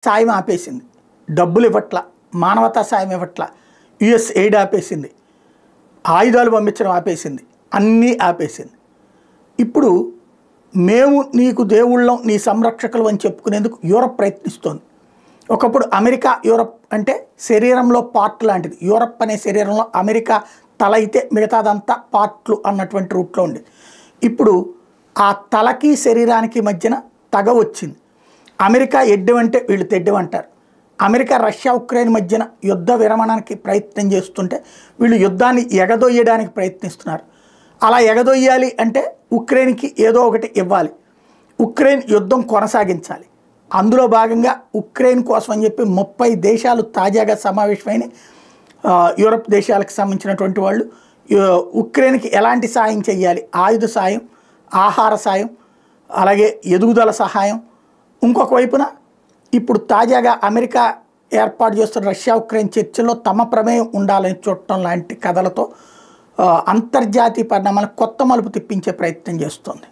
సాయం ఆపేసింది, డబ్బులు ఇవ్వట్ల, మానవతా సాయం ఇవ్వట్ల, యుఎస్ ఎయిడ్ ఆపేసింది, ఆయుధాలు పంపించడం ఆపేసింది, అన్నీ ఆపేసింది. ఇప్పుడు మేము నీకు దేవుళ్ళం, నీ సంరక్షకులు అని చెప్పుకునేందుకు యూరప్ ప్రయత్నిస్తోంది. ఒకప్పుడు అమెరికా యూరప్ అంటే శరీరంలో పార్ట్ లాంటిది. యూరప్ అనే శరీరంలో అమెరికా తల అయితే మిగతాదంతా పార్ట్లు అన్నటువంటి రూట్లో ఉండేది. ఇప్పుడు ఆ తలకి శరీరానికి మధ్యన తగ వచ్చింది. అమెరికా ఎడ్డమంటే వీళ్ళు తెడ్డమంటారు. అమెరికా రష్యా ఉక్రెయిన్ మధ్యన యుద్ధ విరమణానికి ప్రయత్నం చేస్తుంటే వీళ్ళు యుద్ధాన్ని ఎగదొయ్యడానికి ప్రయత్నిస్తున్నారు. అలా ఎగదొయ్యాలి అంటే ఉక్రెయిన్కి ఏదో ఒకటి ఇవ్వాలి, ఉక్రెయిన్ యుద్ధం కొనసాగించాలి. అందులో భాగంగా ఉక్రెయిన్ కోసం అని చెప్పి 30 దేశాలు తాజాగా సమావేశమైన యూరప్ దేశాలకు సంబంధించినటువంటి వాళ్ళు ఉక్రెయిన్కి ఎలాంటి సాయం చేయాలి, ఆయుధ సాయం, ఆహార సాయం, అలాగే ఎదుగుదల సహాయం. ఇంకొక వైపున ఇప్పుడు తాజాగా అమెరికా ఏర్పాటు చేస్తున్న రష్యా ఉక్రెయిన్ చర్చల్లో తమ ప్రమేయం ఉండాలని చూడటం లాంటి కథలతో అంతర్జాతీయ పరిణామాలకు కొత్త మలుపు తిప్పించే ప్రయత్నం చేస్తోంది.